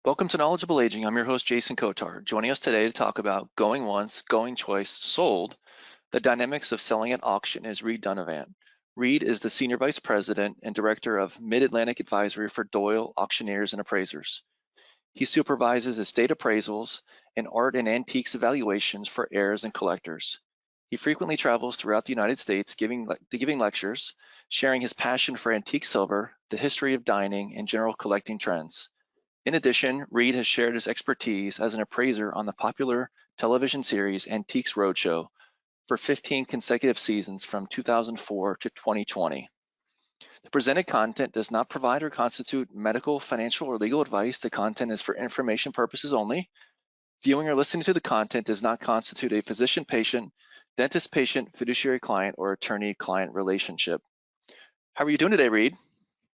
Welcome to Knowledgeable Aging. I'm your host, Jason Kotar. Joining us today to talk about going once, going twice, sold, the dynamics of selling at auction is Reed Dunavant. Reed is the Senior Vice President and Director of Mid-Atlantic Advisory for Doyle Auctioneers and Appraisers. He supervises estate appraisals and art and antiques evaluations for heirs and collectors. He frequently travels throughout the United States giving lectures, sharing his passion for antique silver, the history of dining, and general collecting trends. In addition, Reed has shared his expertise as an appraiser on the popular television series Antiques Roadshow for 15 consecutive seasons from 2004 to 2020. The presented content does not provide or constitute medical, financial, or legal advice. The content is for information purposes only. Viewing or listening to the content does not constitute a physician-patient, dentist-patient, fiduciary-client, or attorney-client relationship. How are you doing today, Reed?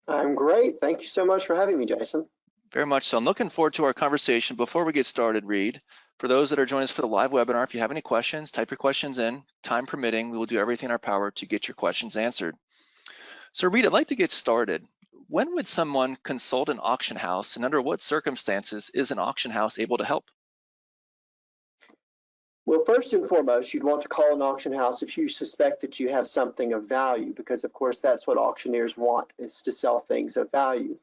I'm great. Thank you so much for having me, Jason. Very much so. I'm looking forward to our conversation. Before we get started, Reed, for those that are joining us for the live webinar, if you have any questions, type your questions in. Time permitting, we will do everything in our power to get your questions answered. So Reed, I'd like to get started. When would someone consult an auction house, and under what circumstances is an auction house able to help? Well, first and foremost, you'd want to call an auction house if you suspect that you have something of value, because of course that's what auctioneers want, is to sell things of value.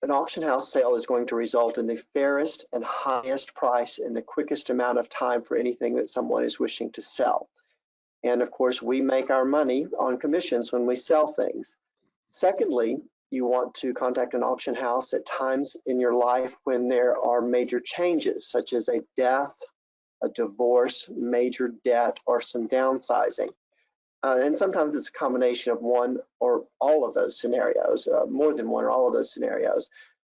An auction house sale is going to result in the fairest and highest price in the quickest amount of time for anything that someone is wishing to sell. And of course, we make our money on commissions when we sell things. Secondly, you want to contact an auction house at times in your life when there are major changes, such as a death, a divorce, major debt, or some downsizing. And sometimes it's a combination of one or all of those scenarios, more than one or all of those scenarios.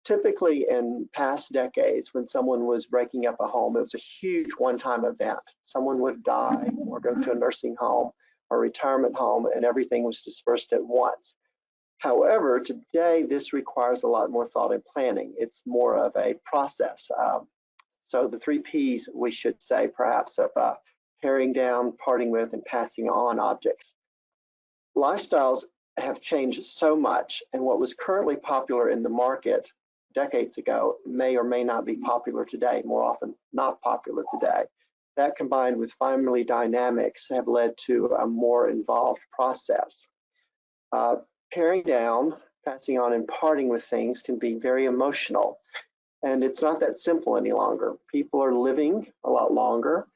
Typically in past decades, when someone was breaking up a home, it was a huge one-time event. Someone would die or go to a nursing home or retirement home, and everything was dispersed at once. However, today this requires a lot more thought and planning. It's more of a process. So the 3 Ps, we should say, perhaps, of paring down, parting with, and passing on objects. Lifestyles have changed so much, and what was currently popular in the market decades ago may or may not be popular today, more often not popular today. That, combined with family dynamics, have led to a more involved process. Paring down, passing on, and parting with things can be very emotional, and it's not that simple any longer. People are living a lot longer.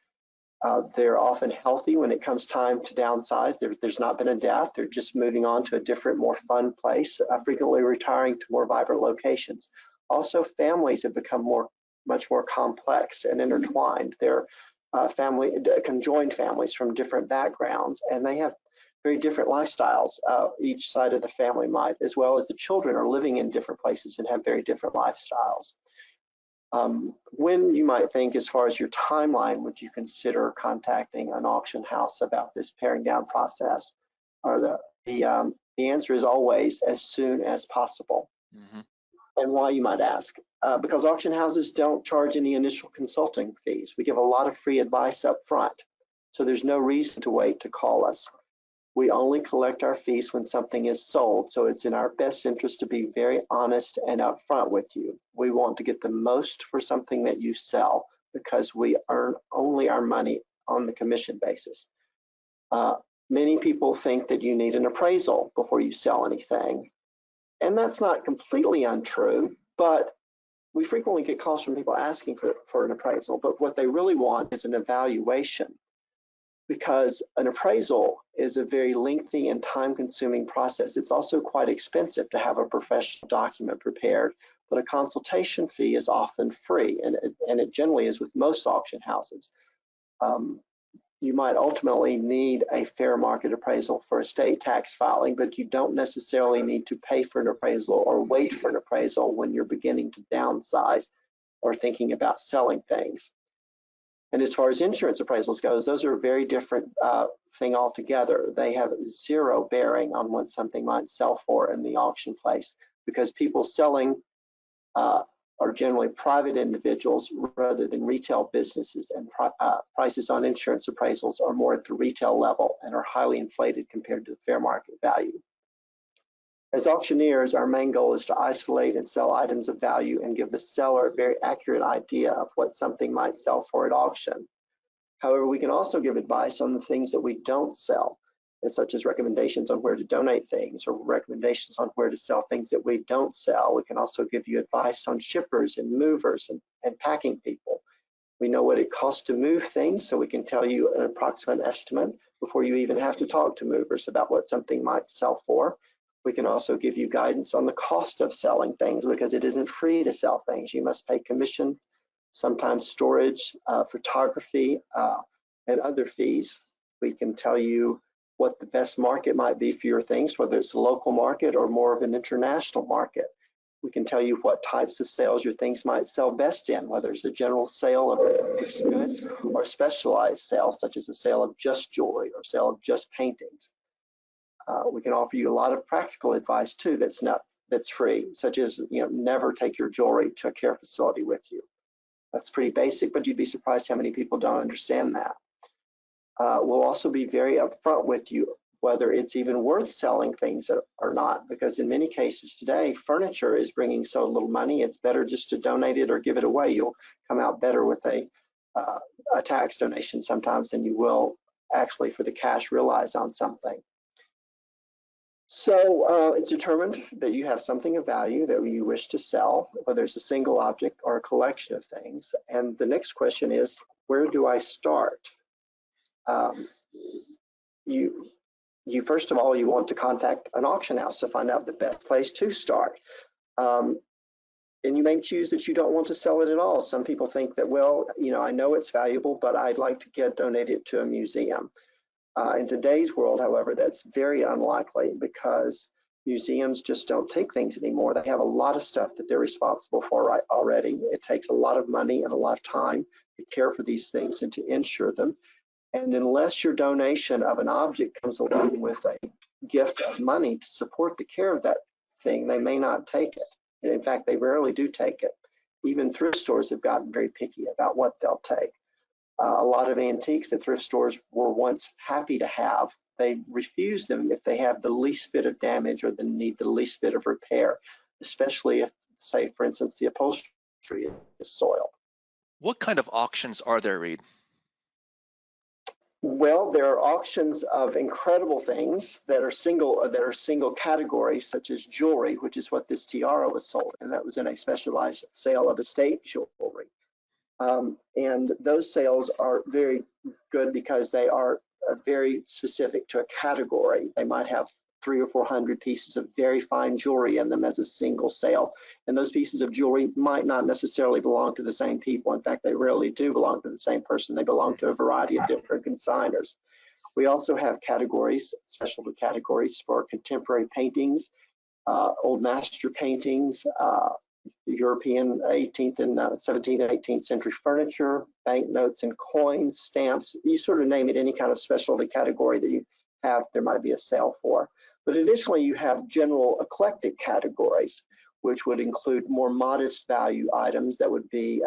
They're often healthy when it comes time to downsize. There's not been a death. They're just moving on to a different, more fun place, frequently retiring to more vibrant locations. Also, families have become much more complex and intertwined. They're conjoined families from different backgrounds, and they have very different lifestyles. Each side of the family might, as well as the children, are living in different places and have very different lifestyles. When you might think, as far as your timeline, would you consider contacting an auction house about this paring down process? Or the answer is always as soon as possible. Mm-hmm. And why, you might ask? Because auction houses don't charge any initial consulting fees. We give a lot of free advice up front, so there's no reason to wait to call us. We only collect our fees when something is sold, so it's in our best interest to be very honest and upfront with you. We want to get the most for something that you sell, because we earn only our money on the commission basis. Many people think that you need an appraisal before you sell anything, and that's not completely untrue, but we frequently get calls from people asking for an appraisal, but what they really want is an evaluation, because an appraisal is a very lengthy and time-consuming process. It's also quite expensive to have a professional document prepared, but a consultation fee is often free, and it generally is with most auction houses. You might ultimately need a fair market appraisal for estate tax filing, but you don't necessarily need to pay for an appraisal or wait for an appraisal when you're beginning to downsize or thinking about selling things. And as far as insurance appraisals goes, those are a very different thing altogether. They have zero bearing on what something might sell for in the auction place, because people selling are generally private individuals rather than retail businesses, and prices on insurance appraisals are more at the retail level and are highly inflated compared to the fair market value. As auctioneers, our main goal is to isolate and sell items of value and give the seller a very accurate idea of what something might sell for at auction. However, we can also give advice on the things that we don't sell, such as recommendations on where to donate things or recommendations on where to sell things that we don't sell. We can also give you advice on shippers and movers and packing people. We know what it costs to move things, so we can tell you an approximate estimate before you even have to talk to movers about what something might sell for. We can also give you guidance on the cost of selling things, because it isn't free to sell things. You must pay commission, sometimes storage, photography, and other fees. We can tell you what the best market might be for your things, whether it's a local market or more of an international market. We can tell you what types of sales your things might sell best in, whether it's a general sale of fixed goods or specialized sales, such as a sale of just jewelry or sale of just paintings. We can offer you a lot of practical advice too that's free, such as never take your jewelry to a care facility with you. That's pretty basic, but you'd be surprised how many people don't understand that. We'll also be very upfront with you whether it's even worth selling things or not, because in many cases today, furniture is bringing so little money, it's better just to donate it or give it away. You'll come out better with a tax donation sometimes than you will actually for the cash realized on something. So it's determined that you have something of value that you wish to sell, whether it's a single object or a collection of things. And the next question is, where do I start? You first of all, you want to contact an auction house to find out the best place to start. And you may choose that you don't want to sell it at all. Some people think that, well, I know it's valuable, but I'd like to donate it to a museum. In today's world, however, that's very unlikely, because museums just don't take things anymore. They have a lot of stuff that they're responsible for already. It takes a lot of money and a lot of time to care for these things and to insure them. And unless your donation of an object comes along with a gift of money to support the care of that thing, they may not take it. And in fact, they rarely do take it. Even thrift stores have gotten very picky about what they'll take. A lot of antiques that thrift stores were once happy to have, they refuse them if they have the least bit of damage or need the least bit of repair, especially if, say, for instance, the upholstery is soiled. What kind of auctions are there, Reed? Well, there are auctions of incredible things that are single categories, such as jewelry, which is what this tiara was sold, and that was in a specialized sale of estate jewelry. And those sales are very good because they are very specific to a category. They might have 300 or 400 pieces of very fine jewelry in them as a single sale. And those pieces of jewelry might not necessarily belong to the same people. In fact, they rarely do belong to the same person. They belong to a variety of different consigners. We also have categories, specialty categories for contemporary paintings, old master paintings, European 18th and 17th and 18th century furniture, banknotes and coins, stamps, you sort of name it, any kind of specialty category that you have, there might be a sale for. But additionally, you have general eclectic categories, which would include more modest value items that would be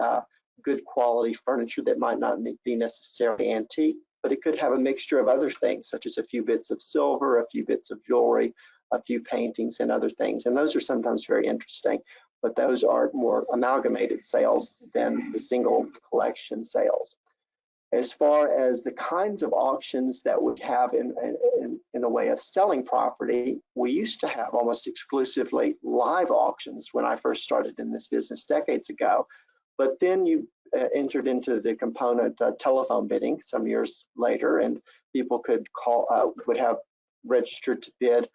good quality furniture that might not be necessarily antique, but it could have a mixture of other things, such as a few bits of silver, a few bits of jewelry, a few paintings and other things. And those are sometimes very interesting, but those are more amalgamated sales than the single collection sales. As far as the kinds of auctions that we have in a way of selling property, we used to have almost exclusively live auctions when I first started in this business decades ago. But then you entered into the component telephone bidding some years later, and people could would have registered to bid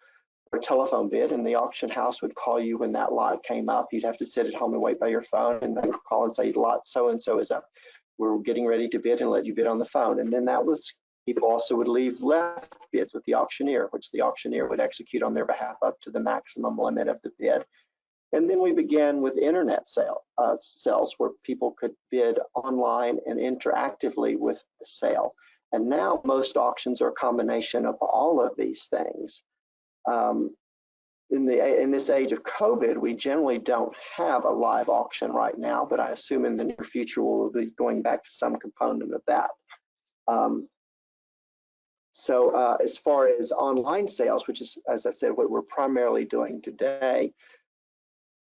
or telephone bid, and the auction house would call you when that lot came up. You'd have to sit at home and wait by your phone, and they would call and say, lot so-and-so is up. We're getting ready to bid, and let you bid on the phone. And then people also would leave left bids with the auctioneer, which the auctioneer would execute on their behalf up to the maximum limit of the bid. And then we began with internet sales where people could bid online and interactively with the sale. And now most auctions are a combination of all of these things. In this age of COVID, we generally don't have a live auction right now, but I assume in the near future we'll be going back to some component of that. So as far as online sales, which is, as I said, what we're primarily doing today,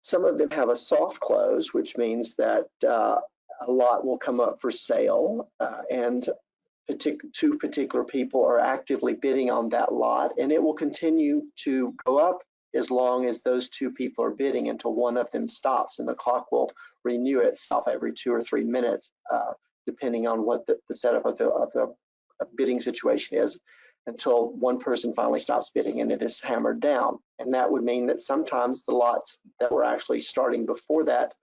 some of them have a soft close, which means that a lot will come up for sale, and two particular people are actively bidding on that lot, and it will continue to go up as long as those two people are bidding until one of them stops, and the clock will renew itself every 2 or 3 minutes, depending on what the setup of the bidding situation is, until one person finally stops bidding and it is hammered down. And that would mean that sometimes the lots that were actually starting before that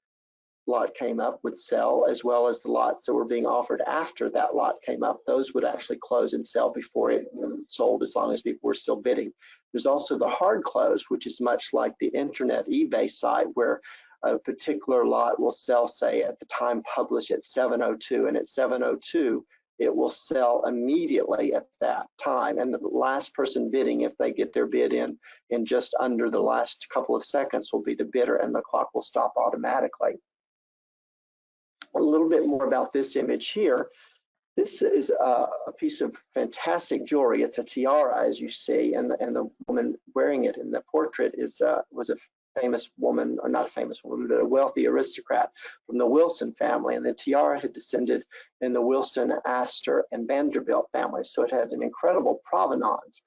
lot came up would sell, as well as the lots that were being offered after that lot came up. Those would actually close and sell before it sold, as long as people were still bidding. There's also the hard close, which is much like the internet eBay site, where a particular lot will sell, say, at the time published at 7:02, and at 7:02 it will sell immediately at that time, and the last person bidding, if they get their bid in just under the last couple of seconds, will be the bidder, and the clock will stop automatically. A little bit more about this image here. This is a piece of fantastic jewelry. It's a tiara, as you see, and the woman wearing it in the portrait was a famous woman, or not a famous woman, but a wealthy aristocrat from the Wilson family. And the tiara had descended in the Wilson, Astor, and Vanderbilt families, so it had an incredible provenance.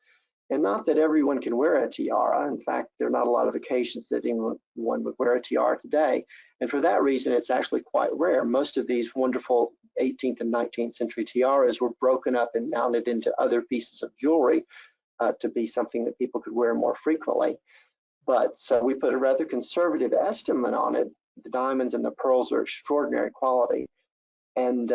And not that everyone can wear a tiara. In fact, there are not a lot of occasions that anyone would wear a tiara today. And for that reason, it's actually quite rare. Most of these wonderful 18th and 19th century tiaras were broken up and mounted into other pieces of jewelry to be something that people could wear more frequently. But so we put a rather conservative estimate on it. The diamonds and the pearls are extraordinary quality. And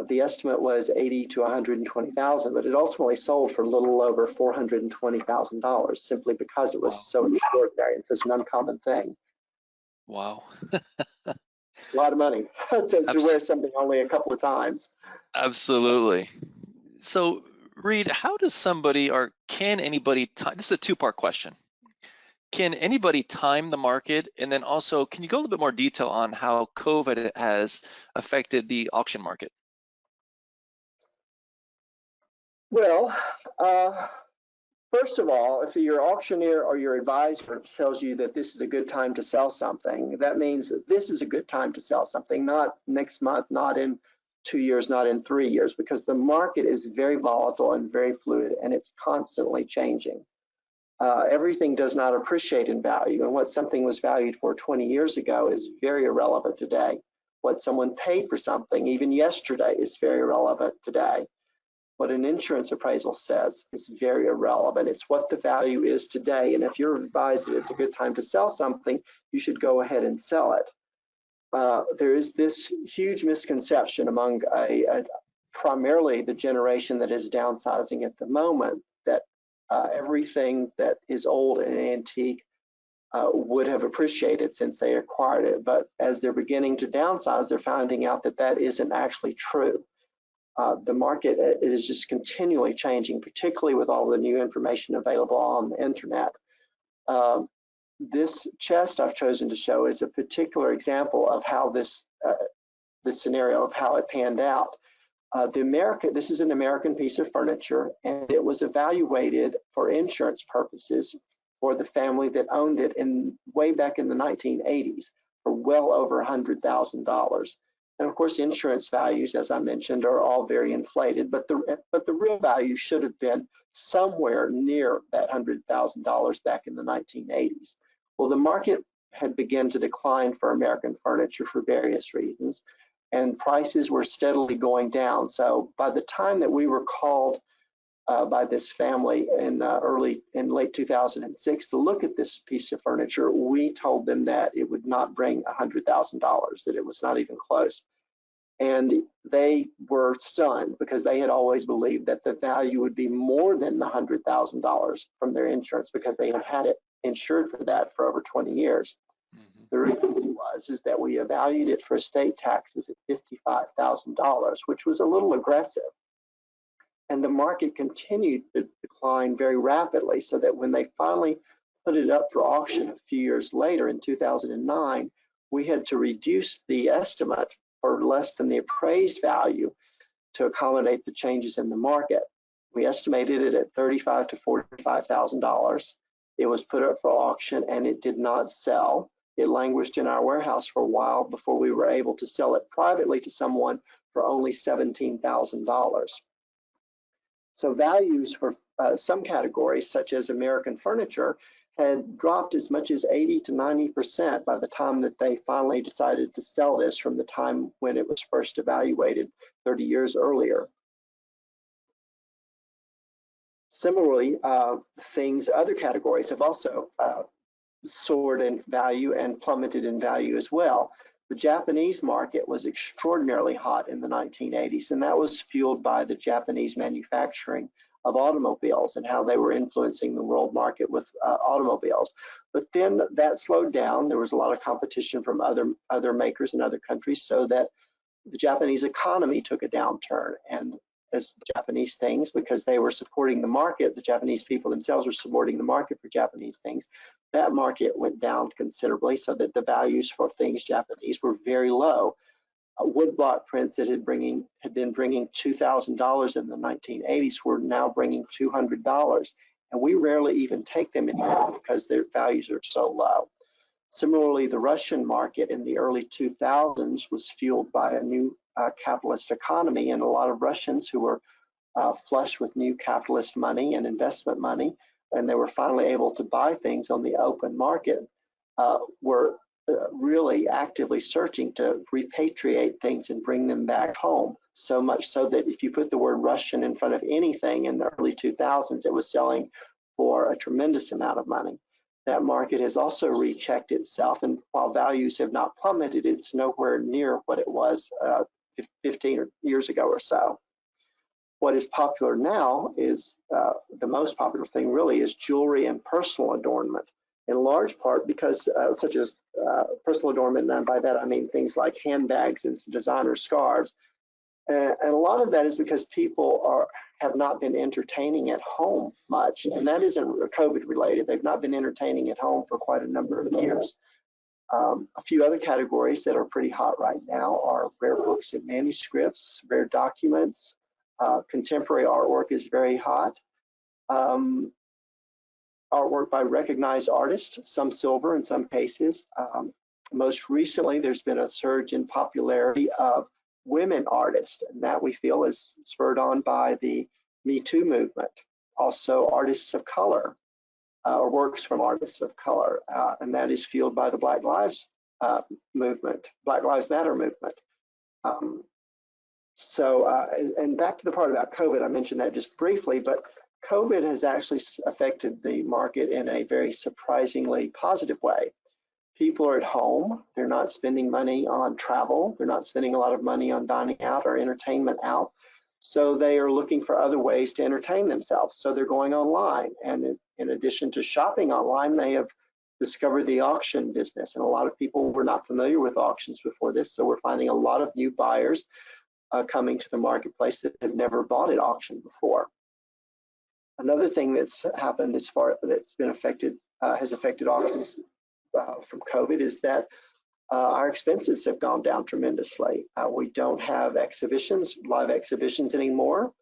the estimate was 80 to 120,000, but it ultimately sold for a little over $420,000, simply because it was so extraordinary and such an uncommon thing. Wow. A lot of money to wear something only a couple of times. Absolutely. So, Reed, how does somebody, or can anybody time, this is a two-part question. Can anybody time the market? And then also, can you go a little bit more detail on how COVID has affected the auction market? Well, first of all, if your auctioneer or your advisor tells you that this is a good time to sell something, that means that this is a good time to sell something, not next month, not in 2 years, not in 3 years, because the market is very volatile and very fluid, and it's constantly changing. Everything does not appreciate in value, and what something was valued for 20 years ago is very irrelevant today. What someone paid for something, even yesterday, is very relevant today. What an insurance appraisal says is very irrelevant. It's what the value is today. And if you're advised that it's a good time to sell something, you should go ahead and sell it. There is this huge misconception among primarily the generation that is downsizing at the moment, that everything that is old and antique would have appreciated since they acquired it. But as they're beginning to downsize, they're finding out that that isn't actually true. The market, it is just continually changing, particularly with all the new information available on the internet. This chest I've chosen to show is a particular example of how this scenario of how it panned out. This is an American piece of furniture, and it was evaluated for insurance purposes for the family that owned it way back in the 1980s for well over $100,000. And of course, insurance values, as I mentioned, are all very inflated, but the real value should have been somewhere near that $100,000 back in the 1980s. Well, the market had begun to decline for American furniture for various reasons, and prices were steadily going down. So by the time that we were called by this family in late 2006 to look at this piece of furniture, we told them that it would not bring $100,000, that it was not even close. And they were stunned, because they had always believed that the value would be more than the $100,000 from their insurance, because they had had it insured for that for over 20 years. Mm-hmm. The reality is that we valued it for estate taxes at $55,000, which was a little aggressive. And the market continued to decline very rapidly, so that when they finally put it up for auction a few years later in 2009, we had to reduce the estimate for less than the appraised value to accommodate the changes in the market. We estimated it at $35,000 to $45,000. It was put up for auction and it did not sell. It languished in our warehouse for a while before we were able to sell it privately to someone for only $17,000. So values for some categories, such as American furniture, had dropped as much as 80 to 90% by the time that they finally decided to sell this from the time when it was first evaluated 30 years earlier. Similarly, other categories have also soared in value and plummeted in value as well. The Japanese market was extraordinarily hot in the 1980s, and that was fueled by the Japanese manufacturing of automobiles and how they were influencing the world market with automobiles. But then that slowed down. There was a lot of competition from other makers in other countries, so that the Japanese economy took a downturn. And as Japanese things, because they were supporting the market, the Japanese people themselves were supporting the market for Japanese things, that market went down considerably, so that the values for things Japanese were very low. Woodblock prints that had been bringing $2,000 in the 1980s were now bringing $200, and we rarely even take them anymore because their values are so low. Similarly, the Russian market in the early 2000s was fueled by a new capitalist economy, and a lot of Russians who were flush with new capitalist money and investment money, and they were finally able to buy things on the open market, were really actively searching to repatriate things and bring them back home. So much so that if you put the word Russian in front of anything in the early 2000s, it was selling for a tremendous amount of money. That market has also rechecked itself, and while values have not plummeted, it's nowhere near what it was 15 years ago or so. What is popular now is, the most popular thing really is jewelry and personal adornment, in large part because such as personal adornment, and by that I mean things like handbags and designer scarves. And a lot of that is because people have not been entertaining at home much, and that isn't COVID related. They've not been entertaining at home for quite a number of years. A few other categories that are pretty hot right now are rare books and manuscripts, rare documents. Contemporary artwork is very hot. Artwork by recognized artists, some silver in some cases. Most recently, there's been a surge in popularity of women artists, and that we feel is spurred on by the Me Too movement. Also, artists of color, or works from artists of color, and that is fueled by the Black Lives movement, Black Lives Matter movement. And back to the part about COVID, I mentioned that just briefly, but COVID has actually affected the market in a very surprisingly positive way. People are at home, they're not spending money on travel, they're not spending a lot of money on dining out or entertainment out, so they are looking for other ways to entertain themselves. So they're going online, and in addition to shopping online, they have discovered the auction business, and a lot of people were not familiar with auctions before this, so we're finding a lot of new buyers coming to the marketplace that have never bought at auction before. Another thing that's happened that's been affected, has affected auctions from COVID is that our expenses have gone down tremendously. We don't have live exhibitions anymore.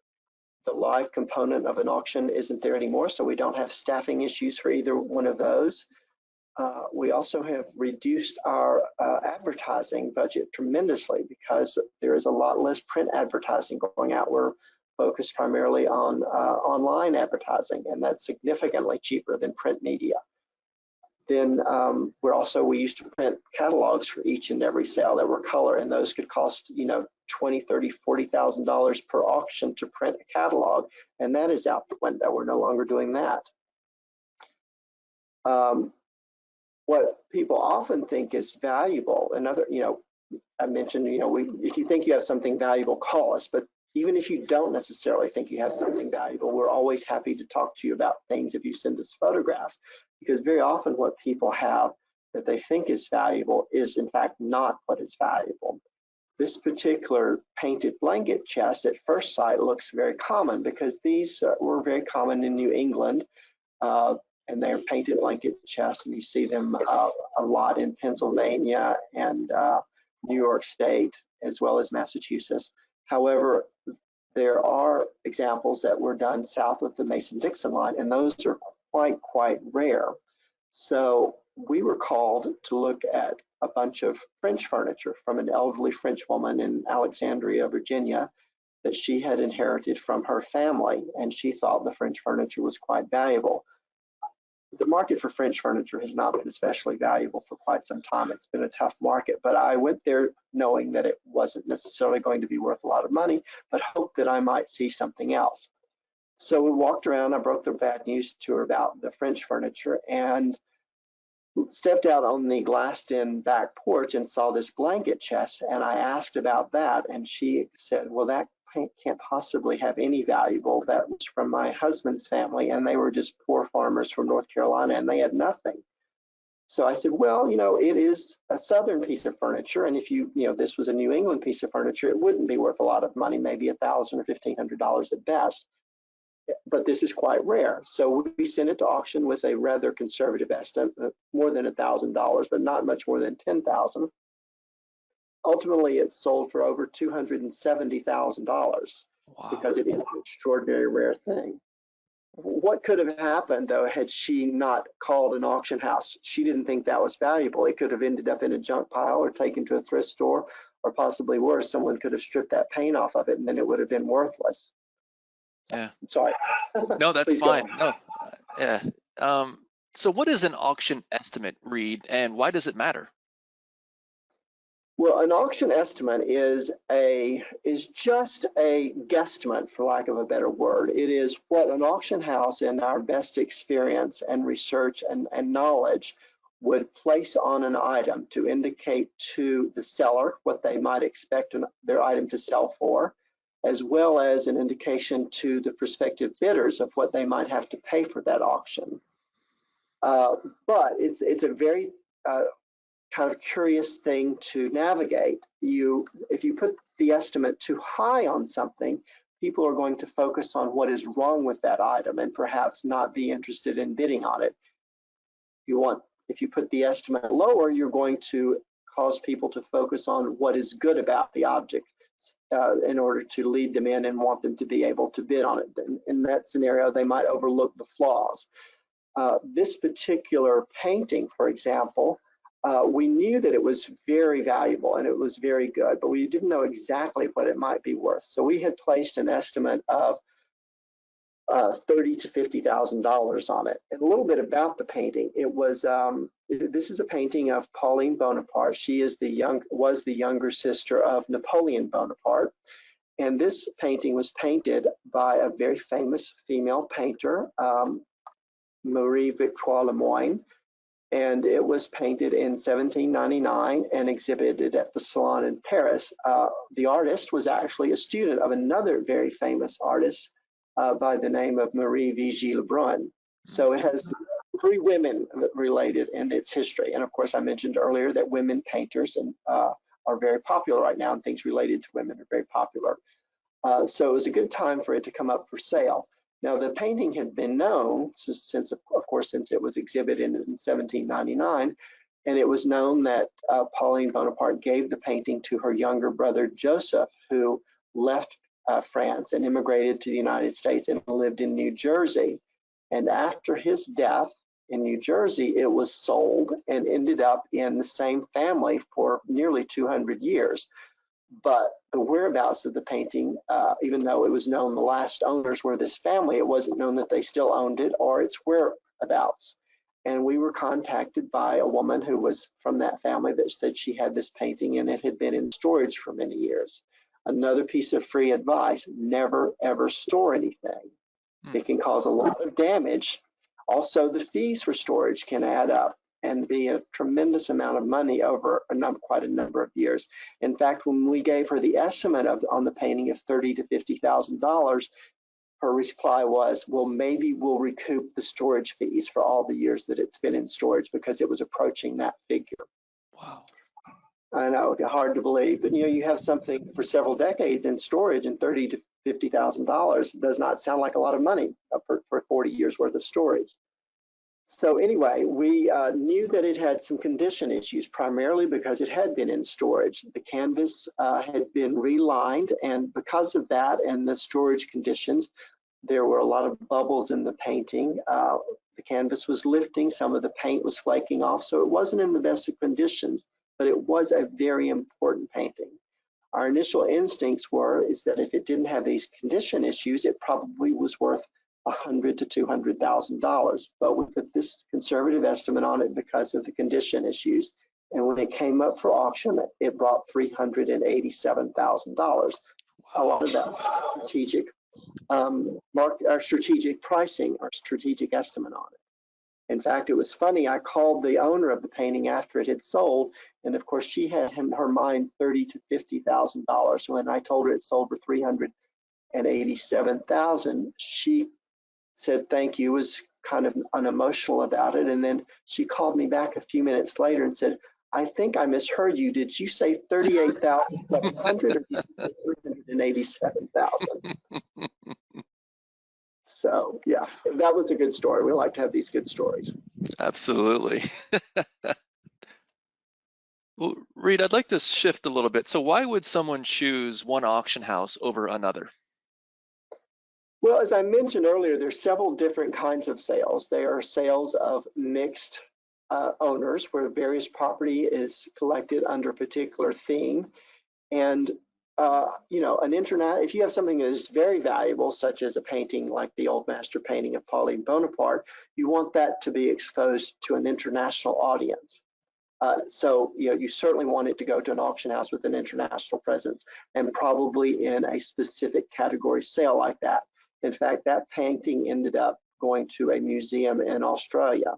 The live component of an auction isn't there anymore, so we don't have staffing issues for either one of those. We also have reduced our advertising budget tremendously because there is a lot less print advertising going out. We're focused primarily on online advertising, and that's significantly cheaper than print media. Then we used to print catalogs for each and every sale that were color, and those could cost, $20,000, $30,000, $40,000 per auction to print a catalog, and that is out the window. We're no longer doing that. What people often think is valuable, I mentioned, if you think you have something valuable, call us, but even if you don't necessarily think you have something valuable, we're always happy to talk to you about things if you send us photographs, because very often what people have that they think is valuable is in fact not what is valuable. This particular painted blanket chest at first sight looks very common because these were very common in New England, and they're painted blanket chests, and you see them a lot in Pennsylvania and New York State, as well as Massachusetts. However, there are examples that were done south of the Mason-Dixon line, and those are quite rare. So we were called to look at a bunch of French furniture from an elderly French woman in Alexandria, Virginia, that she had inherited from her family, and she thought the French furniture was quite valuable. The market for French furniture has not been especially valuable for quite some time. It's been a tough market, but I went there knowing that it wasn't necessarily going to be worth a lot of money, but hoped that I might see something else. So we walked around. I broke the bad news to her about the French furniture and stepped out on the glassed-in back porch and saw this blanket chest, and I asked about that, and she said, well, that can't possibly have any valuable. That was from my husband's family, and they were just poor farmers from North Carolina, and they had nothing. So I said, well, you know, it is a southern piece of furniture, and if this was a New England piece of furniture, it wouldn't be worth a lot of money, maybe $1,000 or $1,500 at best. But this is quite rare. So we sent it to auction with a rather conservative estimate, more than $1,000, but not much more than $10,000. Ultimately, it sold for over $270,000 because it is an extraordinary rare thing. What could have happened, though, had she not called an auction house? She didn't think that was valuable. It could have ended up in a junk pile or taken to a thrift store, or possibly worse, someone could have stripped that paint off of it, and then it would have been worthless. Yeah. Sorry. No, that's fine. No. Yeah. So what is an auction estimate, Reed, and why does it matter? Well, an auction estimate is just a guesstimate, for lack of a better word. It is what an auction house, in our best experience and research and knowledge, would place on an item to indicate to the seller what they might expect their item to sell for, as well as an indication to the prospective bidders of what they might have to pay for that auction. But it's a very kind of curious thing to navigate. If you put the estimate too high on something, people are going to focus on what is wrong with that item and perhaps not be interested in bidding on it. If you put the estimate lower, you're going to cause people to focus on what is good about the object in order to lead them in and want them to be able to bid on it. In that scenario, they might overlook the flaws. This particular painting, for example, we knew that it was very valuable and it was very good, but we didn't know exactly what it might be worth. So we had placed an estimate of $30,000 to $50,000 on it. And a little bit about the painting. It was this is a painting of Pauline Bonaparte. She was the younger sister of Napoleon Bonaparte. And this painting was painted by a very famous female painter, Marie Victoire Lemoyne. And it was painted in 1799 and exhibited at the Salon in Paris. The artist was actually a student of another very famous artist by the name of Marie Vigie Lebrun. So it has three women related in its history. And of course, I mentioned earlier that women painters are very popular right now, and things related to women are very popular. So it was a good time for it to come up for sale. Now, the painting had been known since it was exhibited in 1799, and it was known that Pauline Bonaparte gave the painting to her younger brother Joseph, who left France and immigrated to the United States and lived in New Jersey. And after his death in New Jersey, it was sold and ended up in the same family for nearly 200 years. But the whereabouts of the painting, even though it was known the last owners were this family, it wasn't known that they still owned it or its whereabouts. And we were contacted by a woman who was from that family that said she had this painting and it had been in storage for many years. Another piece of free advice: never ever store anything. It can cause a lot of damage. Also, the fees for storage can add up and be a tremendous amount of money over quite a number of years. In fact, when we gave her the estimate on the painting of $30,000 to $50,000, her reply was, well, maybe we'll recoup the storage fees for all the years that it's been in storage, because it was approaching that figure. Wow. I know, hard to believe, but you have something for several decades in storage, and $30,000 to $50,000 does not sound like a lot of money for 40 years worth of storage. So anyway, we knew that it had some condition issues, primarily because it had been in storage. The canvas had been relined, and because of that and the storage conditions, there were a lot of bubbles in the painting. The canvas was lifting, some of the paint was flaking off, so it wasn't in the best of conditions, but it was a very important painting. Our initial instincts is that if it didn't have these condition issues, it probably was worth $100,000 to $200,000. But we put this conservative estimate on it because of the condition issues. And when it came up for auction, it brought $387,000. A lot of that was strategic our strategic pricing, our strategic estimate on it. In fact, it was funny. I called the owner of the painting after it had sold, and of course, she had in her mind $30,000 to $50,000. When I told her it sold for $387,000, she said thank you, was kind of unemotional about it, and then she called me back a few minutes later and said, I think I misheard you. Did you say 38,700 or did you say 387,000? So yeah, that was a good story. We like to have these good stories. Absolutely. Well, Reed, I'd like to shift a little bit. So why would someone choose one auction house over another? Well, as I mentioned earlier, there's several different kinds of sales. There are sales of mixed owners where various property is collected under a particular theme. And if you have something that is very valuable, such as a painting like the old master painting of Pauline Bonaparte, you want that to be exposed to an international audience. So you certainly want it to go to an auction house with an international presence, and probably in a specific category sale like that. In fact, that painting ended up going to a museum in Australia,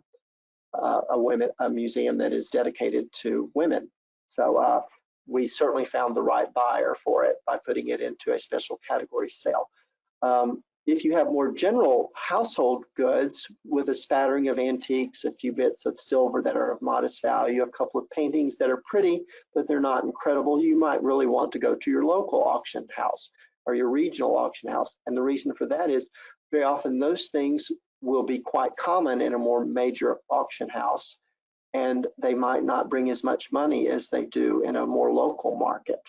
a museum that is dedicated to women. So we certainly found the right buyer for it by putting it into a special category sale. If you have more general household goods with a spattering of antiques, a few bits of silver that are of modest value, a couple of paintings that are pretty, but they're not incredible, you might really want to go to your local auction house or your regional auction house. And the reason for that is very often those things will be quite common in a more major auction house, and they might not bring as much money as they do in a more local market.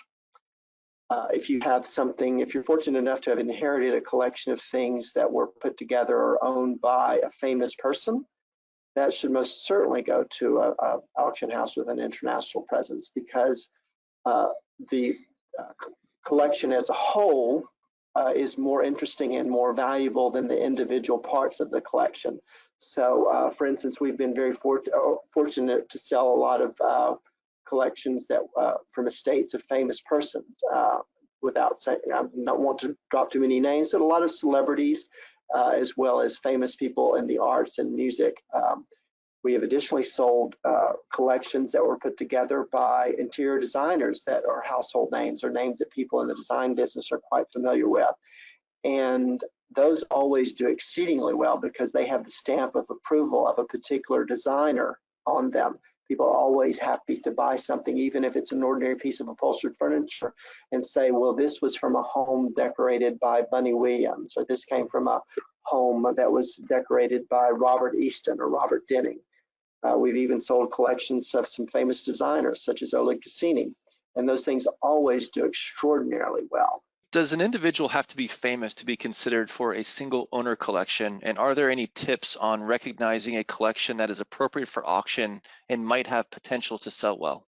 If you're fortunate enough to have inherited a collection of things that were put together or owned by a famous person, that should most certainly go to an auction house with an international presence, because the collection as a whole is more interesting and more valuable than the individual parts of the collection. So, for instance, we've been very fortunate to sell a lot of collections that from estates of famous persons. Without saying, I don't want to drop too many names, but a lot of celebrities, as well as famous people in the arts and music. We have additionally sold collections that were put together by interior designers that are household names or names that people in the design business are quite familiar with. And those always do exceedingly well because they have the stamp of approval of a particular designer on them. People are always happy to buy something, even if it's an ordinary piece of upholstered furniture, and say, well, this was from a home decorated by Bunny Williams, or this came from a home that was decorated by Robert Easton or Robert Denning. We've even sold collections of some famous designers, such as Oleg Cassini, and those things always do extraordinarily well. Does an individual have to be famous to be considered for a single owner collection? And are there any tips on recognizing a collection that is appropriate for auction and might have potential to sell well?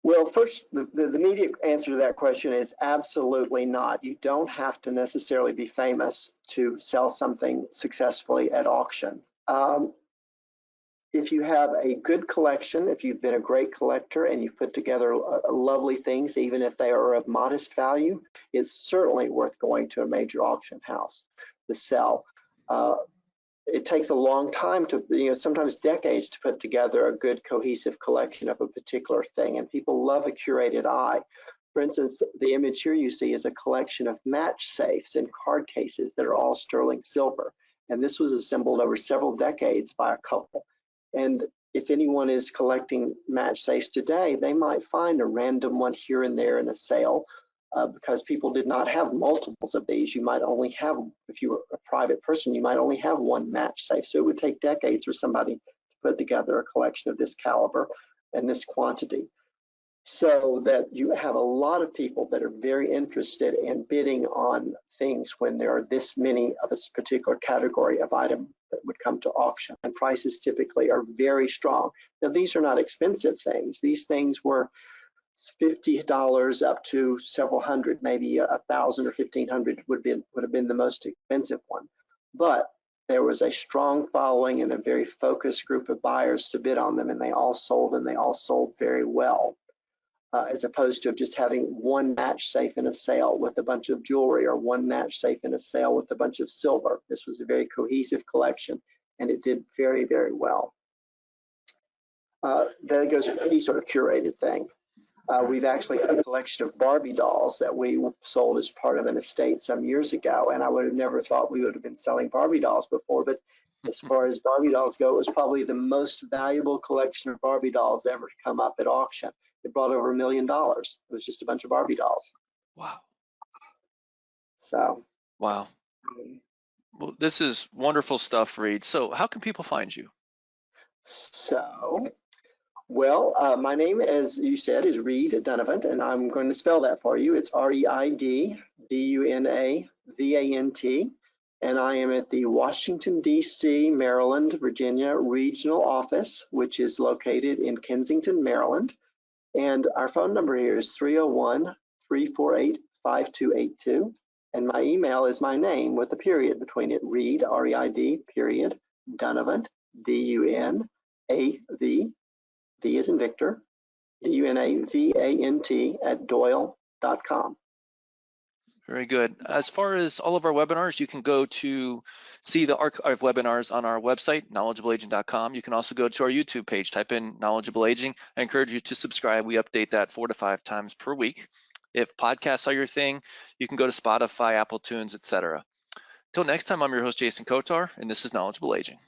Well, first, the immediate answer to that question is absolutely not. You don't have to necessarily be famous to sell something successfully at auction. If you have a good collection, if you've been a great collector and you've put together lovely things, even if they are of modest value, it's certainly worth going to a major auction house to sell. It takes a long time to, sometimes decades to put together a good cohesive collection of a particular thing, and people love a curated eye. For instance, the image here you see is a collection of match safes and card cases that are all sterling silver, and this was assembled over several decades by a couple. And if anyone is collecting match safes today, they might find a random one here and there in a sale. because people did not have multiples of these. You might only have, if you were a private person, you might only have one match safe. So it would take decades for somebody to put together a collection of this caliber and this quantity. So that you have a lot of people that are very interested in bidding on things when there are this many of a particular category of item that would come to auction, and prices typically are very strong. Now, these are not expensive things. These things were $50 up to several hundred, maybe 1,000 or 1,500 would have been the most expensive one. But there was a strong following and a very focused group of buyers to bid on them, and they all sold, and they all sold very well. As opposed to just having one match safe in a sale with a bunch of jewelry, or one match safe in a sale with a bunch of silver. This was a very cohesive collection, and it did very, very well. Then it goes with any sort of curated thing. We've actually had a collection of Barbie dolls that we sold as part of an estate some years ago, and I would have never thought we would have been selling Barbie dolls before, but as far as Barbie dolls go, it was probably the most valuable collection of Barbie dolls ever to come up at auction. It brought over $1 million. It was just a bunch of Barbie dolls. Wow. So. Wow. Well, this is wonderful stuff, Reed. So how can people find you? So, well, my name, as you said, is Reed Dunavant, and I'm going to spell that for you. It's ReidDunavant, and I am at the Washington, D.C., Maryland, Virginia Regional Office, which is located in Kensington, Maryland. And our phone number here is 301-348-5282. And my email is my name with a period between it, Reid, R-E-I-D, period, Dunavant, D-U-N-A-V, V as in Victor, D-U-N-A-V-A-N-T at Doyle.com. Very good. As far as all of our webinars, you can go to see the archive webinars on our website, knowledgeableaging.com. You can also go to our YouTube page, type in Knowledgeable Aging. I encourage you to subscribe. We update that 4 to 5 times per week. If podcasts are your thing, you can go to Spotify, Apple Tunes, etc. Until next time, I'm your host, Jason Kotar, and this is Knowledgeable Aging.